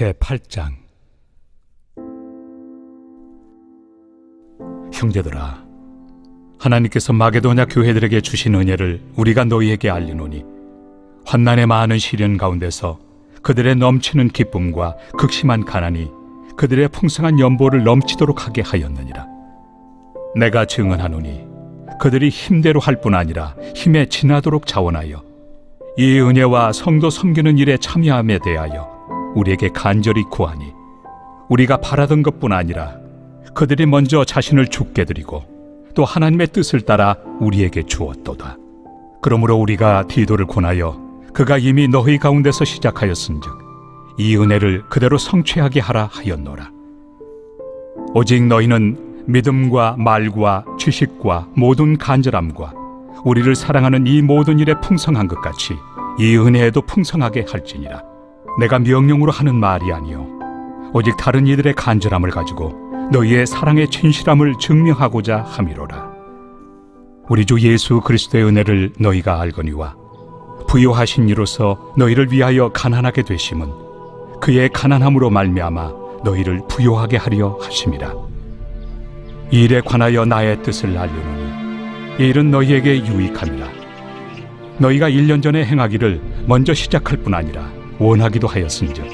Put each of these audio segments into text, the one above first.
제8장. 형제들아, 하나님께서 마게도냐 교회들에게 주신 은혜를 우리가 너희에게 알리노니, 환난의 많은 시련 가운데서 그들의 넘치는 기쁨과 극심한 가난이 그들의 풍성한 연보를 넘치도록 하게 하였느니라. 내가 증언하노니 그들이 힘대로 할 뿐 아니라 힘에 지나도록 자원하여 이 은혜와 성도 섬기는 일에 참여함에 대하여 우리에게 간절히 구하니, 우리가 바라던 것뿐 아니라 그들이 먼저 자신을 주께 드리고 또 하나님의 뜻을 따라 우리에게 주었도다. 그러므로 우리가 디도를 권하여 그가 이미 너희 가운데서 시작하였은즉 이 은혜를 그대로 성취하게 하라 하였노라. 오직 너희는 믿음과 말과 지식과 모든 간절함과 우리를 사랑하는 이 모든 일에 풍성한 것 같이 이 은혜에도 풍성하게 할지니라. 내가 명령으로 하는 말이 아니요 오직 다른 이들의 간절함을 가지고 너희의 사랑의 진실함을 증명하고자 함이로라. 우리 주 예수 그리스도의 은혜를 너희가 알거니와 부요하신 이로서 너희를 위하여 가난하게 되심은 그의 가난함으로 말미암아 너희를 부요하게 하려 하심이라. 이 일에 관하여 나의 뜻을 알려노니 이 일은 너희에게 유익함이라. 너희가 1년 전에 행하기를 먼저 시작할 뿐 아니라 원하기도 하였은즉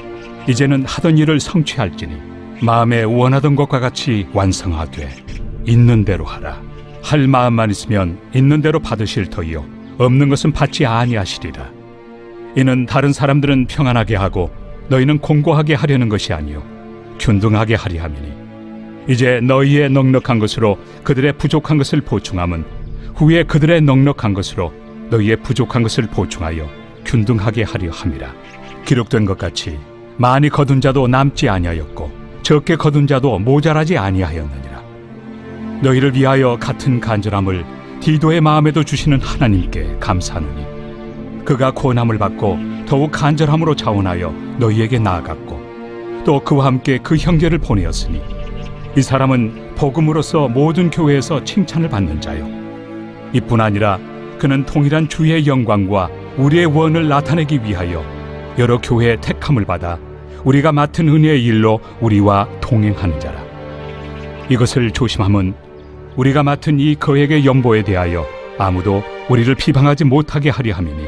이제는 하던 일을 성취할지니 마음에 원하던 것과 같이 완성하되 있는 대로 하라. 할 마음만 있으면 있는 대로 받으실 터이요 없는 것은 받지 아니하시리라. 이는 다른 사람들은 평안하게 하고 너희는 공고하게 하려는 것이 아니요 균등하게 하리 함이니, 이제 너희의 넉넉한 것으로 그들의 부족한 것을 보충함은 후에 그들의 넉넉한 것으로 너희의 부족한 것을 보충하여 균등하게 하려 함이라. 기록된 것 같이 많이 거둔 자도 남지 아니하였고 적게 거둔 자도 모자라지 아니하였느니라. 너희를 위하여 같은 간절함을 디도의 마음에도 주시는 하나님께 감사하노니, 그가 고난을 받고 더욱 간절함으로 자원하여 너희에게 나아갔고 또 그와 함께 그 형제를 보내었으니 이 사람은 복음으로서 모든 교회에서 칭찬을 받는 자요, 이뿐 아니라 그는 동일한 주의 영광과 우리의 원을 나타내기 위하여 여러 교회의 택함을 받아 우리가 맡은 은혜의 일로 우리와 동행하는 자라. 이것을 조심함은 우리가 맡은 이 거액의 연보에 대하여 아무도 우리를 비방하지 못하게 하려 함이니,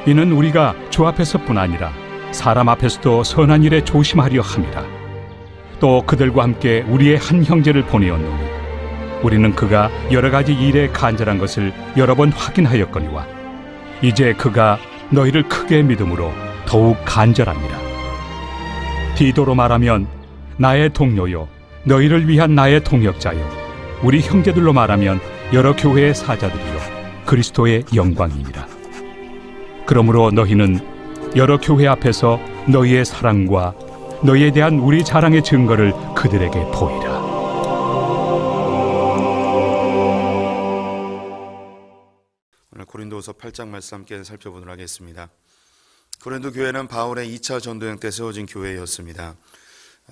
이는 우리가 주 앞에서뿐 아니라 사람 앞에서도 선한 일에 조심하려 함이라. 또 그들과 함께 우리의 한 형제를 보내었노니 우리는 그가 여러 가지 일에 간절한 것을 여러 번 확인하였거니와 이제 그가 너희를 크게 믿음으로 더욱 간절합니다. 디도로 말하면 나의 동료요 너희를 위한 나의 동역자요, 우리 형제들로 말하면 여러 교회의 사자들이요 그리스도의 영광이니라. 그러므로 너희는 여러 교회 앞에서 너희의 사랑과 너희에 대한 우리 자랑의 증거를 그들에게 보이라. 오늘 고린도후서 8장 말씀 함께 살펴보도록 하겠습니다. 고린도 교회는 바울의 2차 전도행 때 세워진 교회였습니다.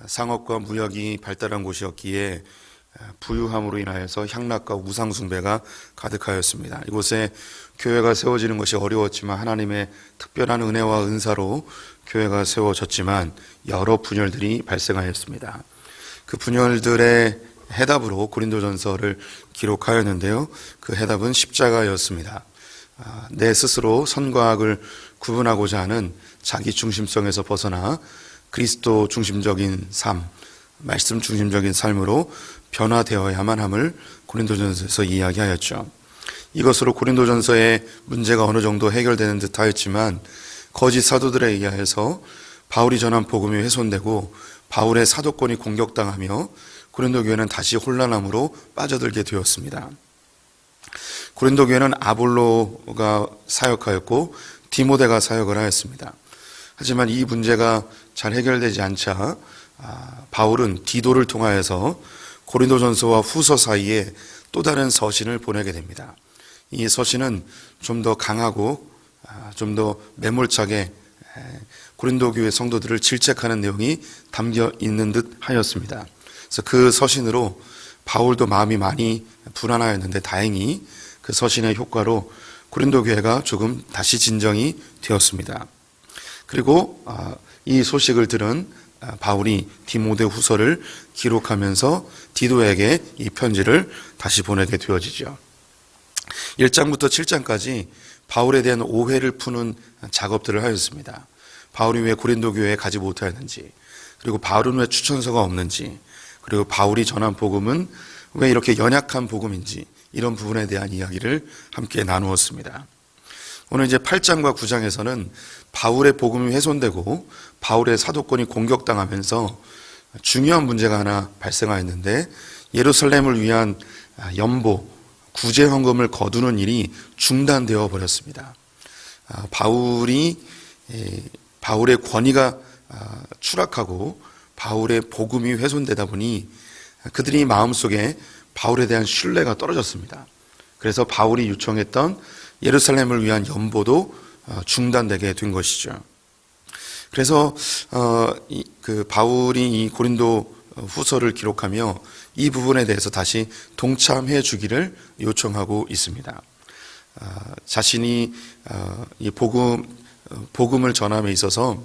상업과 무역이 발달한 곳이었기에 부유함으로 인하여서 향락과 우상 숭배가 가득하였습니다. 이곳에 교회가 세워지는 것이 어려웠지만 하나님의 특별한 은혜와 은사로 교회가 세워졌지만 여러 분열들이 발생하였습니다. 그 분열들의 해답으로 고린도전서를 기록하였는데요, 그 해답은 십자가였습니다. 내 스스로 선과 악을 구분하고자 하는 자기 중심성에서 벗어나 그리스도 중심적인 삶, 말씀 중심적인 삶으로 변화되어야만 함을 고린도전서에서 이야기하였죠. 이것으로 고린도전서의 문제가 어느 정도 해결되는 듯 하였지만 거짓 사도들에 의해서 바울이 전한 복음이 훼손되고 바울의 사도권이 공격당하며 고린도 교회는 다시 혼란함으로 빠져들게 되었습니다. 고린도 교회는 아볼로가 사역하였고 디모데가 사역을 하였습니다. 하지만 이 문제가 잘 해결되지 않자 바울은 디도를 통하여서 고린도전서와 후서 사이에 또 다른 서신을 보내게 됩니다. 이 서신은 좀 더 강하고 좀 더 매몰차게 고린도 교회 성도들을 질책하는 내용이 담겨 있는 듯 하였습니다. 그래서 그 서신으로 바울도 마음이 많이 불안하였는데 다행히 그 서신의 효과로 고린도 교회가 조금 다시 진정이 되었습니다. 그리고 이 소식을 들은 바울이 디모데 후서를 기록하면서 디도에게 이 편지를 다시 보내게 되어지죠. 1장부터 7장까지 바울에 대한 오해를 푸는 작업들을 하였습니다. 바울이 왜 고린도 교회에 가지 못하였는지, 그리고 바울은 왜 추천서가 없는지, 그리고 바울이 전한 복음은 왜 이렇게 연약한 복음인지, 이런 부분에 대한 이야기를 함께 나누었습니다. 오늘 이제 8장과 9장에서는 바울의 복음이 훼손되고 바울의 사도권이 공격당하면서 중요한 문제가 하나 발생하였는데, 예루살렘을 위한 연보, 구제 헌금을 거두는 일이 중단되어 버렸습니다. 바울의 권위가 추락하고 바울의 복음이 훼손되다 보니 그들이 마음속에 바울에 대한 신뢰가 떨어졌습니다. 그래서 바울이 요청했던 예루살렘을 위한 연보도 중단되게 된 것이죠. 그래서 바울이 이 고린도 후서를 기록하며 이 부분에 대해서 다시 동참해 주기를 요청하고 있습니다. 자신이 이 복음을 전함에 있어서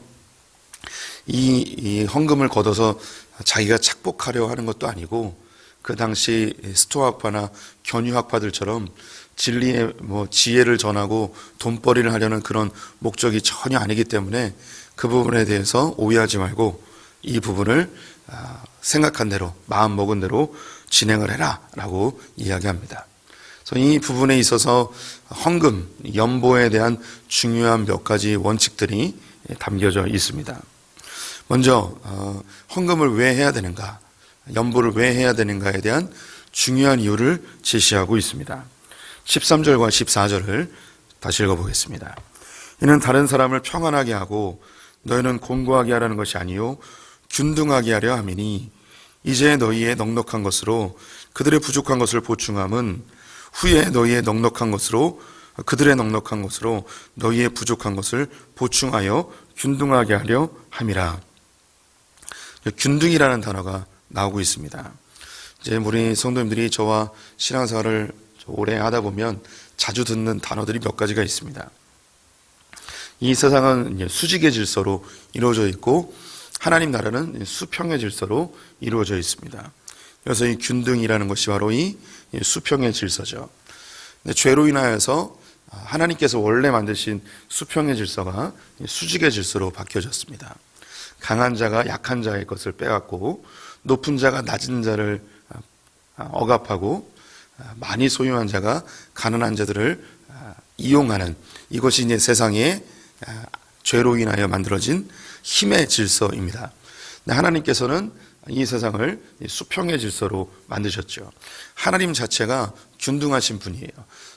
이 헌금을 걷어서 자기가 착복하려 하는 것도 아니고, 그 당시 스토아파나 견유학파들처럼 진리의 지혜를 전하고 돈벌이를 하려는 그런 목적이 전혀 아니기 때문에 그 부분에 대해서 오해하지 말고 이 부분을 생각한 대로, 마음 먹은 대로 진행을 해라 라고 이야기합니다. 그래서 이 부분에 있어서 헌금, 연보에 대한 중요한 몇 가지 원칙들이 담겨져 있습니다. 먼저 헌금을 왜 해야 되는가, 연보를 왜 해야 되는가에 대한 중요한 이유를 제시하고 있습니다. 13절과 14절을 다시 읽어보겠습니다. 이는 다른 사람을 평안하게 하고 너희는 곤고하게 하라는 것이 아니요 균등하게 하려 함이니, 이제 너희의 넉넉한 것으로 그들의 부족한 것을 보충함은 후에 너희의 넉넉한 것으로 그들의 넉넉한 것으로 너희의 부족한 것을 보충하여 균등하게 하려 함이라. 균등이라는 단어가 나오고 있습니다. 이제 우리 성도님들이 저와 신앙생활을 오래 하다 보면 자주 듣는 단어들이 몇 가지가 있습니다. 이 세상은 수직의 질서로 이루어져 있고 하나님 나라는 수평의 질서로 이루어져 있습니다. 그래서 이 균등이라는 것이 바로 이 수평의 질서죠. 죄로 인하여서 하나님께서 원래 만드신 수평의 질서가 수직의 질서로 바뀌어졌습니다. 강한 자가 약한 자의 것을 빼앗고 높은 자가 낮은 자를 억압하고 많이 소유한 자가 가난한 자들을 이용하는, 이것이 이제 세상의 죄로 인하여 만들어진 힘의 질서입니다. 하나님께서는 이 세상을 수평의 질서로 만드셨죠. 하나님 자체가 균등하신 분이에요.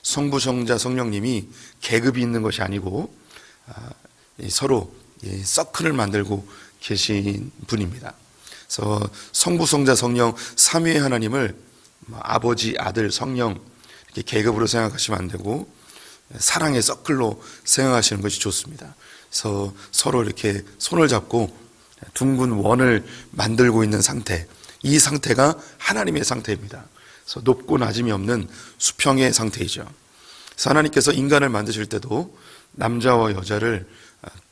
성부, 성자, 성령님이 계급이 있는 것이 아니고 서로 서클을 만들고 계신 분입니다. 그래서 성부, 성자, 성령 삼위의 하나님을 아버지, 아들, 성령 이렇게 계급으로 생각하시면 안 되고 사랑의 서클로 생각하시는 것이 좋습니다. 그래서 서로 이렇게 손을 잡고 둥근 원을 만들고 있는 상태, 이 상태가 하나님의 상태입니다. 그래서 높고 낮음이 없는 수평의 상태이죠. 그래서 하나님께서 인간을 만드실 때도 남자와 여자를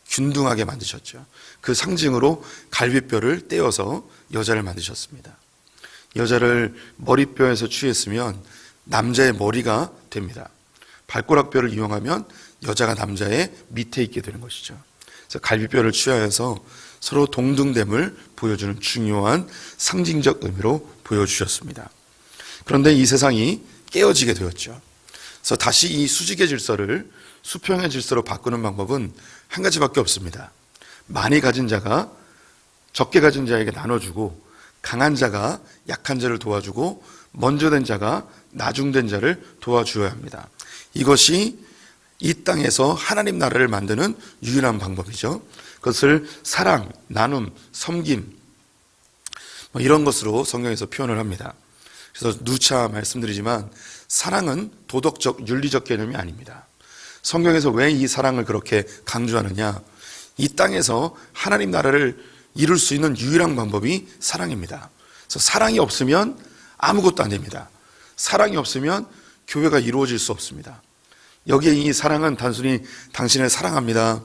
균등하게 만드셨죠. 그 상징으로 갈비뼈를 떼어서 여자를 만드셨습니다. 여자를 머리뼈에서 취했으면 남자의 머리가 됩니다. 발가락뼈를 이용하면 여자가 남자의 밑에 있게 되는 것이죠. 그래서 갈비뼈를 취하여서 서로 동등됨을 보여주는 중요한 상징적 의미로 보여주셨습니다. 그런데 이 세상이 깨어지게 되었죠. 그래서 다시 이 수직의 질서를 수평의 질서로 바꾸는 방법은 한 가지밖에 없습니다. 많이 가진 자가 적게 가진 자에게 나눠주고, 강한 자가 약한 자를 도와주고, 먼저 된 자가 나중된 자를 도와주어야 합니다. 이것이 이 땅에서 하나님 나라를 만드는 유일한 방법이죠. 그것을 사랑, 나눔, 섬김 이런 것으로 성경에서 표현을 합니다. 그래서 누차 말씀드리지만 사랑은 도덕적, 윤리적 개념이 아닙니다. 성경에서 왜 이 사랑을 그렇게 강조하느냐? 이 땅에서 하나님 나라를 이룰 수 있는 유일한 방법이 사랑입니다. 그래서 사랑이 없으면 아무것도 안 됩니다. 사랑이 없으면 교회가 이루어질 수 없습니다. 여기에 이 사랑은 단순히 당신을 사랑합니다,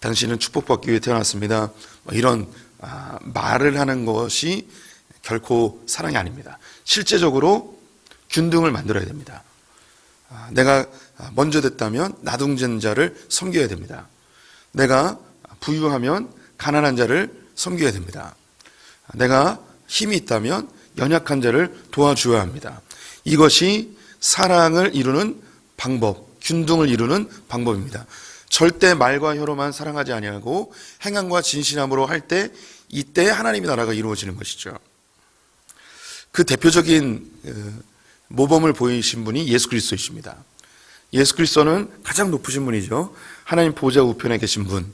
당신은 축복받기 위해 태어났습니다. 이런 말을 하는 것이 결코 사랑이 아닙니다. 실제적으로 균등을 만들어야 됩니다. 내가 먼저 됐다면 나둥진 자를 섬겨야 됩니다. 내가 부유하면 가난한 자를 섬겨야 됩니다. 내가 힘이 있다면 연약한 자를 도와줘야 합니다. 이것이 사랑을 이루는 방법, 균등을 이루는 방법입니다. 절대 말과 혀로만 사랑하지 아니하고 행함과 진실함으로 할 때 이때 하나님의 나라가 이루어지는 것이죠. 그 대표적인 모범을 보이신 분이 예수 그리스도이십니다. 예수 그리스도는 가장 높으신 분이죠. 하나님 보좌 우편에 계신 분,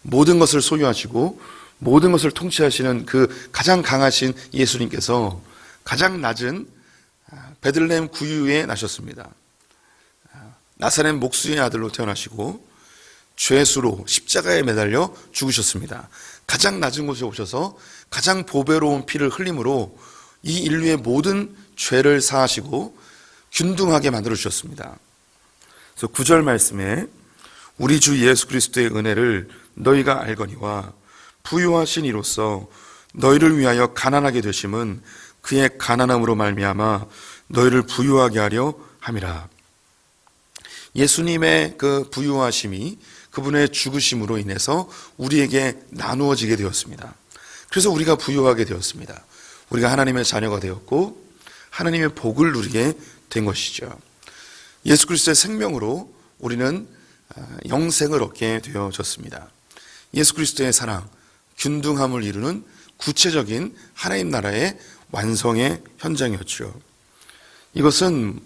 모든 것을 소유하시고 모든 것을 통치하시는 그 가장 강하신 예수님께서 가장 낮은 베들레헴 구유에 나셨습니다. 나사렛 목수의 아들로 태어나시고 죄수로 십자가에 매달려 죽으셨습니다. 가장 낮은 곳에 오셔서 가장 보배로운 피를 흘림으로 이 인류의 모든 죄를 사하시고 균등하게 만들어 주셨습니다. 그래서 9절 말씀에 우리 주 예수 그리스도의 은혜를 너희가 알거니와 부유하신 이로써 너희를 위하여 가난하게 되심은 그의 가난함으로 말미암아 너희를 부유하게 하려 함이라. 예수님의 그 부유하심이 그분의 죽으심으로 인해서 우리에게 나누어지게 되었습니다. 그래서 우리가 부유하게 되었습니다. 우리가 하나님의 자녀가 되었고 하나님의 복을 누리게 된 것이죠. 예수 그리스도의 생명으로 우리는 영생을 얻게 되어졌습니다. 예수 그리스도의 사랑, 균등함을 이루는 구체적인 하나님 나라의 완성의 현장이었죠. 이것은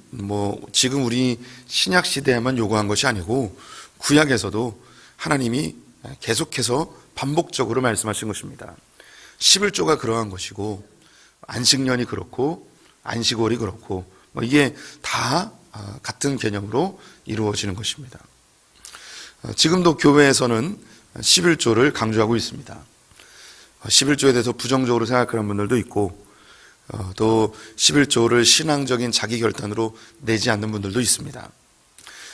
지금 우리 신약 시대에만 요구한 것이 아니고 구약에서도 하나님이 계속해서 반복적으로 말씀하신 것입니다. 11조가 그러한 것이고 안식년이 그렇고 안식월이 그렇고 이게 다 같은 개념으로 이루어지는 것입니다. 지금도 교회에서는 11조를 강조하고 있습니다. 11조에 대해서 부정적으로 생각하는 분들도 있고 또 11조를 신앙적인 자기 결단으로 내지 않는 분들도 있습니다.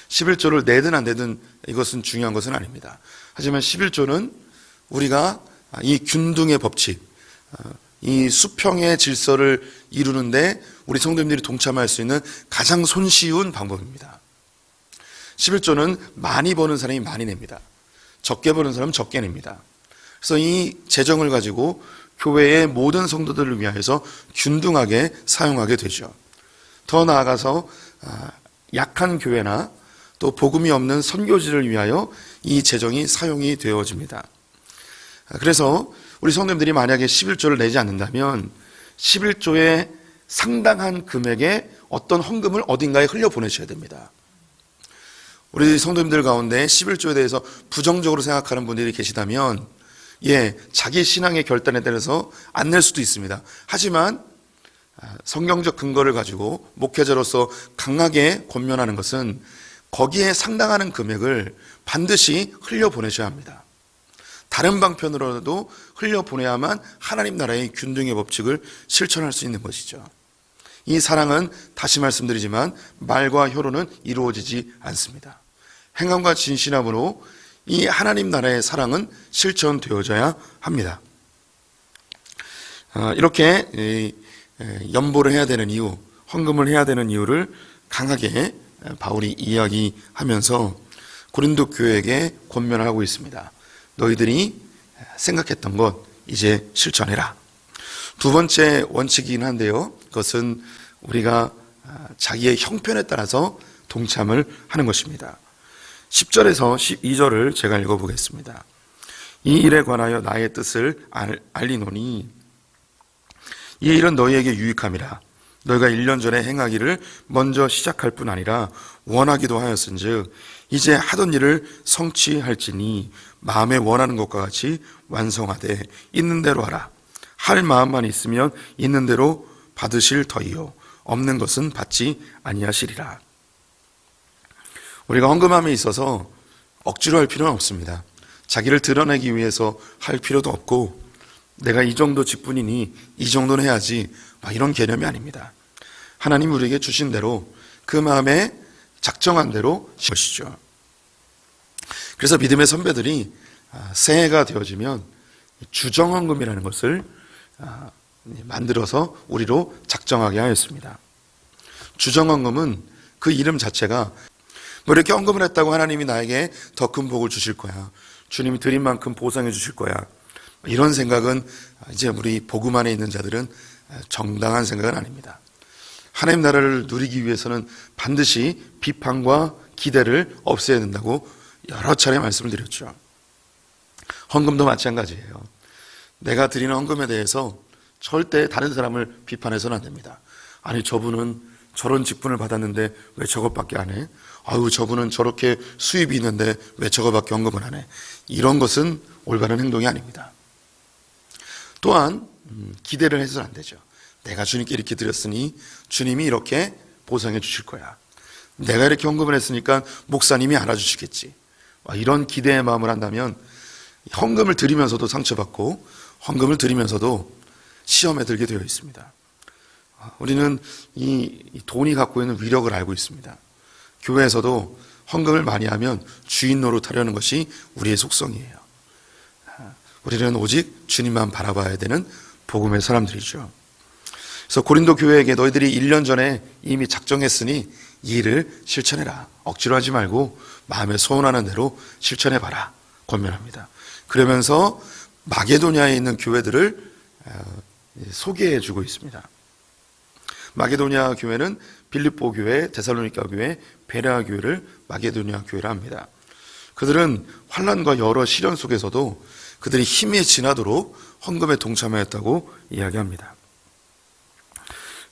11조를 내든 안 내든 이것은 중요한 것은 아닙니다. 하지만 11조는 우리가 이 균등의 법칙, 이 수평의 질서를 이루는데 우리 성도님들이 동참할 수 있는 가장 손쉬운 방법입니다. 11조는 많이 버는 사람이 많이 냅니다. 적게 버는 사람은 적게 냅니다. 그래서 이 재정을 가지고 교회의 모든 성도들을 위하여서 균등하게 사용하게 되죠. 더 나아가서 약한 교회나 또 복음이 없는 선교지를 위하여 이 재정이 사용이 되어집니다. 그래서 우리 성도님들이 만약에 11조를 내지 않는다면 11조의 상당한 금액의 어떤 헌금을 어딘가에 흘려보내셔야 됩니다. 우리 성도님들 가운데 11조에 대해서 부정적으로 생각하는 분들이 계시다면 자기 신앙의 결단에 대해서 안 낼 수도 있습니다. 하지만 성경적 근거를 가지고 목회자로서 강하게 권면하는 것은 거기에 상당하는 금액을 반드시 흘려보내셔야 합니다. 다른 방편으로라도 흘려보내야만 하나님 나라의 균등의 법칙을 실천할 수 있는 것이죠. 이 사랑은 다시 말씀드리지만 말과 혀로는 이루어지지 않습니다. 행함과 진실함으로 이 하나님 나라의 사랑은 실천되어져야 합니다. 이렇게 연보를 해야 되는 이유, 헌금을 해야 되는 이유를 강하게 바울이 이야기하면서 고린도 교회에게 권면을 하고 있습니다. 너희들이 생각했던 것 이제 실천해라. 두 번째 원칙이긴 한데요. 그것은 우리가 자기의 형편에 따라서 동참을 하는 것입니다. 10절에서 12절을 제가 읽어보겠습니다. 이 일에 관하여 나의 뜻을 알리노니 이 일은 너희에게 유익함이라. 너희가 1년 전에 행하기를 먼저 시작할 뿐 아니라 원하기도 하였은즉 이제 하던 일을 성취할지니 마음에 원하는 것과 같이 완성하되 있는 대로 하라. 할 마음만 있으면 있는 대로 받으실 터이요 없는 것은 받지 아니하시리라. 우리가 헌금함에 있어서 억지로 할 필요는 없습니다. 자기를 드러내기 위해서 할 필요도 없고 내가 이 정도 직분이니 이 정도는 해야지 이런 개념이 아닙니다. 하나님 우리에게 주신 대로 그 마음에 작정한 대로 것이죠. 그래서 믿음의 선배들이 새해가 되어지면 주정헌금이라는 것을 만들어서 우리로 작정하게 하였습니다. 주정헌금은 그 이름 자체가 뭐 이렇게 헌금을 했다고 하나님이 나에게 더 큰 복을 주실 거야, 주님이 드린 만큼 보상해 주실 거야, 이런 생각은 이제 우리 복음 안에 있는 자들은 정당한 생각은 아닙니다. 하나님 나라를 누리기 위해서는 반드시 비판과 기대를 없애야 된다고 여러 차례 말씀을 드렸죠. 헌금도 마찬가지예요. 내가 드리는 헌금에 대해서 절대 다른 사람을 비판해서는 안 됩니다. 아니, 저분은 저런 직분을 받았는데 왜 저것밖에 안 해? 아유, 저분은 저렇게 수입이 있는데 왜 저것밖에 헌금을 안 해? 이런 것은 올바른 행동이 아닙니다. 또한 기대를 해서는 안 되죠. 내가 주님께 이렇게 드렸으니 주님이 이렇게 보상해 주실 거야, 내가 이렇게 헌금을 했으니까 목사님이 알아주시겠지, 이런 기대의 마음을 한다면 헌금을 드리면서도 상처받고 헌금을 드리면서도 시험에 들게 되어 있습니다. 우리는 이 돈이 갖고 있는 위력을 알고 있습니다. 교회에서도 헌금을 많이 하면 주인 노릇하려는 것이 우리의 속성이에요. 우리는 오직 주님만 바라봐야 되는 복음의 사람들이죠. 그래서 고린도 교회에게 너희들이 1년 전에 이미 작정했으니 이 일을 실천해라, 억지로 하지 말고 마음에 소원하는 대로 실천해봐라 권면합니다. 그러면서 마게도냐에 있는 교회들을 소개해주고 있습니다. 마게도냐 교회는 빌립보 교회, 데살로니가 교회, 베레아 교회를 마게도냐 교회라 합니다. 그들은 환난과 여러 시련 속에서도 그들이 힘이 지나도록 헌금에 동참하였다고 이야기합니다.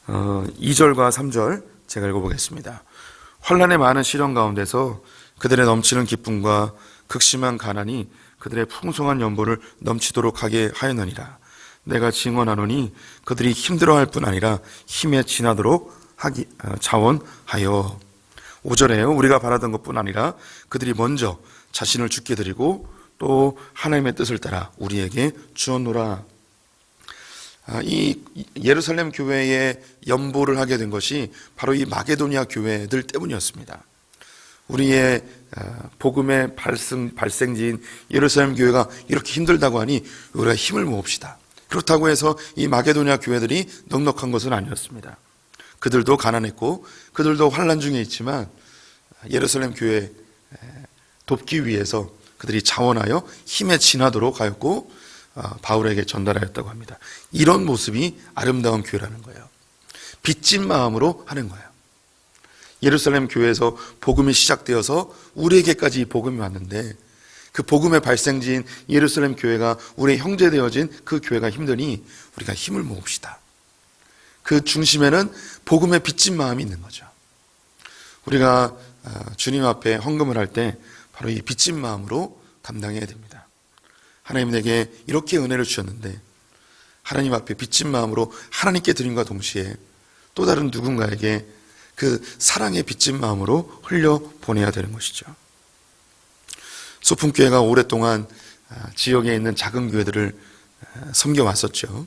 2절과 3절 제가 읽어보겠습니다. 환난의 많은 시련 가운데서 그들의 넘치는 기쁨과 극심한 가난이 그들의 풍성한 연보를 넘치도록 하게 하였느니라. 내가 증언하노니 그들이 힘들어할 뿐 아니라 힘에 지나도록 자원하여. 5절에요. 우리가 바라던 것뿐 아니라 그들이 먼저 자신을 죽게 드리고 또 하나님의 뜻을 따라 우리에게 주었노라. 이 예루살렘 교회에 연보를 하게 된 것이 바로 이 마게도냐 교회들 때문이었습니다. 우리의 복음의 발생지인 예루살렘 교회가 이렇게 힘들다고 하니 우리가 힘을 모읍시다. 그렇다고 해서 이 마게도냐 교회들이 넉넉한 것은 아니었습니다. 그들도 가난했고 그들도 환난 중에 있지만 예루살렘 교회 돕기 위해서 그들이 자원하여 힘에 지나도록 하였고 바울에게 전달하였다고 합니다. 이런 모습이 아름다운 교회라는 거예요. 빚진 마음으로 하는 거예요. 예루살렘 교회에서 복음이 시작되어서 우리에게까지 이 복음이 왔는데 그 복음의 발생지인 예루살렘 교회가 우리의 형제되어진 그 교회가 힘드니 우리가 힘을 모읍시다. 그 중심에는 복음의 빚진 마음이 있는 거죠. 우리가 주님 앞에 헌금을 할 때 바로 이 빚진 마음으로 감당해야 됩니다. 하나님 내게 이렇게 은혜를 주셨는데 하나님 앞에 빚진 마음으로 하나님께 드림과 동시에 또 다른 누군가에게 그 사랑의 빚진 마음으로 흘려보내야 되는 것이죠. 소풍교회가 오랫동안 지역에 있는 작은 교회들을 섬겨왔었죠.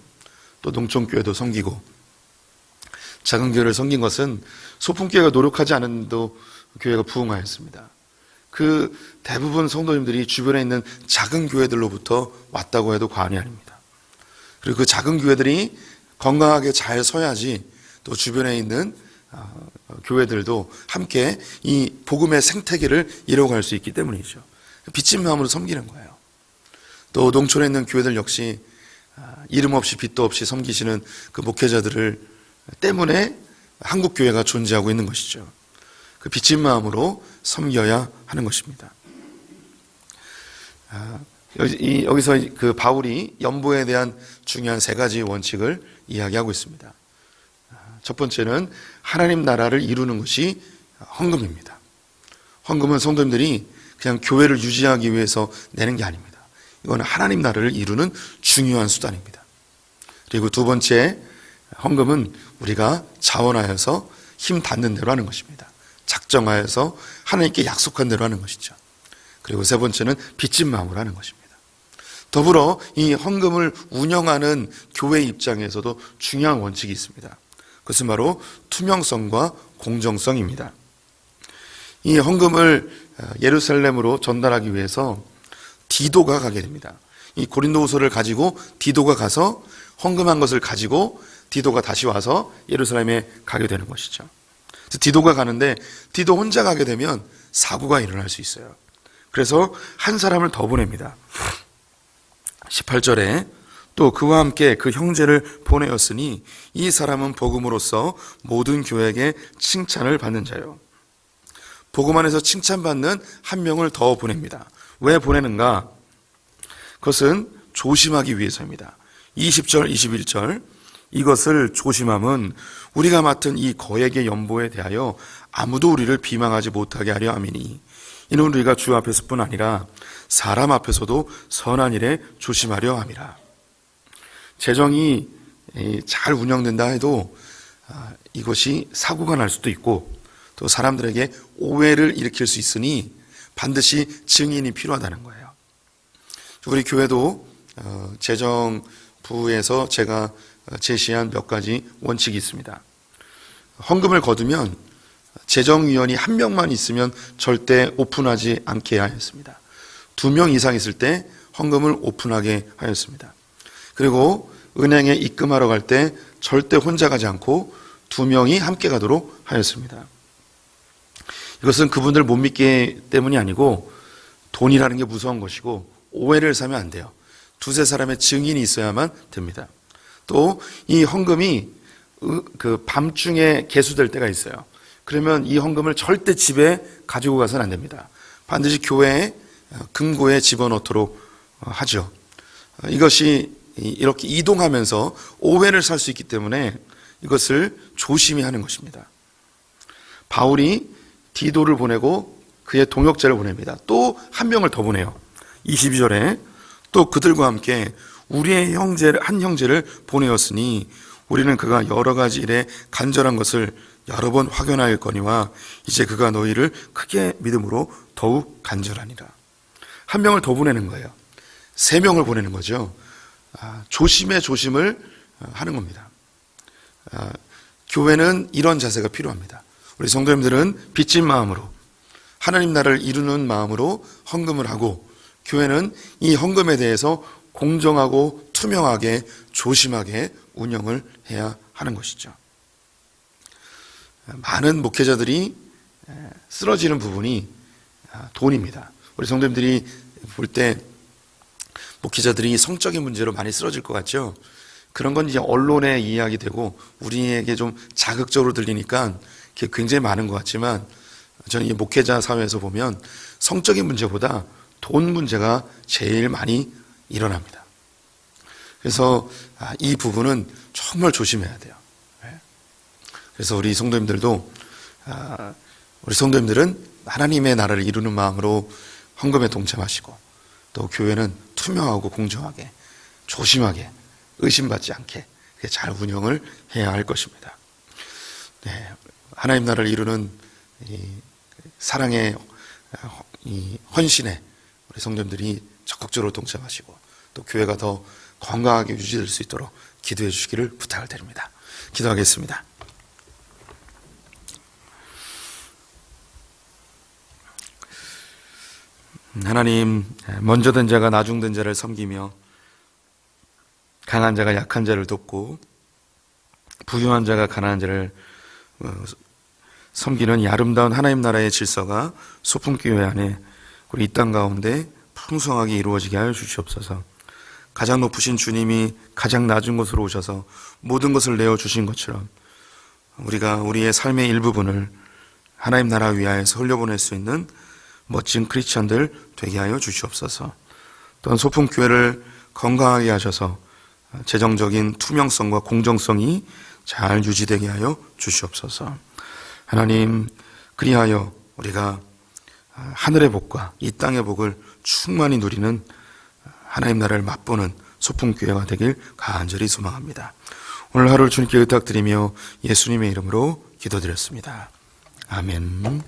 또 농촌교회도 섬기고, 작은 교회를 섬긴 것은 소풍교회가 노력하지 않은도 교회가 부흥하였습니다. 그 대부분 성도님들이 주변에 있는 작은 교회들로부터 왔다고 해도 과언이 아닙니다. 그리고 그 작은 교회들이 건강하게 잘 서야지 또 주변에 있는 교회들도 함께 이 복음의 생태계를 이뤄갈 수 있기 때문이죠. 빚진 마음으로 섬기는 거예요. 또 농촌에 있는 교회들 역시 이름 없이 빚도 없이 섬기시는 그 목회자들을 때문에 한국 교회가 존재하고 있는 것이죠. 그 빚진 마음으로 섬겨야 하는 것입니다. 여기서 그 바울이 연보에 대한 중요한 세 가지 원칙을 이야기하고 있습니다. 첫 번째는 하나님 나라를 이루는 것이 헌금입니다. 헌금은 성도님들이 그냥 교회를 유지하기 위해서 내는 게 아닙니다. 이거는 하나님 나라를 이루는 중요한 수단입니다. 그리고 두 번째, 헌금은 우리가 자원하여서 힘 닿는 대로 하는 것입니다. 작정하여서 하나님께 약속한 대로 하는 것이죠. 그리고 세 번째는 빚진 마음으로 하는 것입니다. 더불어 이 헌금을 운영하는 교회 입장에서도 중요한 원칙이 있습니다. 그것은 바로 투명성과 공정성입니다. 이 헌금을 예루살렘으로 전달하기 위해서 디도가 가게 됩니다. 이 고린도후서를 가지고 디도가 가서 헌금한 것을 가지고 디도가 다시 와서 예루살렘에 가게 되는 것이죠. 그래서 디도가 가는데 디도 혼자 가게 되면 사고가 일어날 수 있어요. 그래서 한 사람을 더 보냅니다. 18절에 또 그와 함께 그 형제를 보내었으니 이 사람은 복음으로써 모든 교회에게 칭찬을 받는 자요. 복음 안에서 칭찬받는 한 명을 더 보냅니다. 왜 보내는가? 그것은 조심하기 위해서입니다. 20절, 21절 이것을 조심함은 우리가 맡은 이 거액의 연보에 대하여 아무도 우리를 비방하지 못하게 하려 함이니 이는 우리가 주 앞에서뿐 아니라 사람 앞에서도 선한 일에 조심하려 함이라. 재정이 잘 운영된다 해도 이것이 사고가 날 수도 있고 또 사람들에게 오해를 일으킬 수 있으니 반드시 증인이 필요하다는 거예요. 우리 교회도 재정부에서 제가 제시한 몇 가지 원칙이 있습니다. 헌금을 거두면 재정위원이 한 명만 있으면 절대 오픈하지 않게 하였습니다. 2명 이상 있을 때 헌금을 오픈하게 하였습니다. 그리고 은행에 입금하러 갈 때 절대 혼자 가지 않고 2명이 함께 가도록 하였습니다. 이것은 그분들 못 믿기 때문이 아니고 돈이라는 게 무서운 것이고 오해를 사면 안 돼요. 2-3사람의 증인이 있어야만 됩니다. 또 이 헌금이 그 밤중에 개수될 때가 있어요. 그러면 이 헌금을 절대 집에 가지고 가서는 안 됩니다. 반드시 교회에 금고에 집어넣도록 하죠. 이것이 이렇게 이동하면서 오해를 살 수 있기 때문에 이것을 조심히 하는 것입니다. 바울이 디도를 보내고 그의 동역자를 보냅니다. 또 한 명을 더 보내요. 22절에 또 그들과 함께 우리의 한 형제를 보내었으니 우리는 그가 여러 가지 일에 간절한 것을 여러 번 확연하였거니와 이제 그가 너희를 크게 믿음으로 더욱 간절하니라. 한 명을 더 보내는 거예요. 3명을 보내는 거죠. 조심에 조심을 하는 겁니다. 교회는 이런 자세가 필요합니다. 우리 성도님들은 빚진 마음으로 하나님 나라를 이루는 마음으로 헌금을 하고 교회는 이 헌금에 대해서 공정하고 투명하게 조심하게 운영을 해야 하는 것이죠. 많은 목회자들이 쓰러지는 부분이 돈입니다. 우리 성도님들이 볼 때 목회자들이 성적인 문제로 많이 쓰러질 것 같죠? 그런 건 이제 언론에 이야기 되고 우리에게 좀 자극적으로 들리니까 굉장히 많은 것 같지만 저는 이 목회자 사회에서 보면 성적인 문제보다 돈 문제가 제일 많이 일어납니다. 그래서 이 부분은 정말 조심해야 돼요. 그래서 우리 성도님들도 우리 성도님들은 하나님의 나라를 이루는 마음으로 헌금에 동참하시고 또 교회는 투명하고 공정하게 조심하게 의심받지 않게 잘 운영을 해야 할 것입니다. 네, 하나님 나라를 이루는 이 사랑의 이 헌신에 우리 성도님들이 적극적으로 동참하시고 또 교회가 더 건강하게 유지될 수 있도록 기도해 주시기를 부탁을 드립니다. 기도하겠습니다. 하나님, 먼저 된 자가 나중 된 자를 섬기며 강한 자가 약한 자를 돕고 부유한 자가 가난한 자를 섬기는 이 아름다운 하나님 나라의 질서가 소풍교회 안에 우리 이 땅 가운데 풍성하게 이루어지게 하여 주시옵소서. 가장 높으신 주님이 가장 낮은 곳으로 오셔서 모든 것을 내어주신 것처럼 우리가 우리의 삶의 일부분을 하나님 나라 위하여서 흘려보낼 수 있는 멋진 크리스찬들 되게 하여 주시옵소서. 또한 소풍교회를 건강하게 하셔서 재정적인 투명성과 공정성이 잘 유지되게 하여 주시옵소서. 하나님, 그리하여 우리가 하늘의 복과 이 땅의 복을 충만히 누리는 하나님 나라를 맛보는 소풍교회가 되길 간절히 소망합니다. 오늘 하루를 주님께 의탁드리며 예수님의 이름으로 기도드렸습니다. 아멘.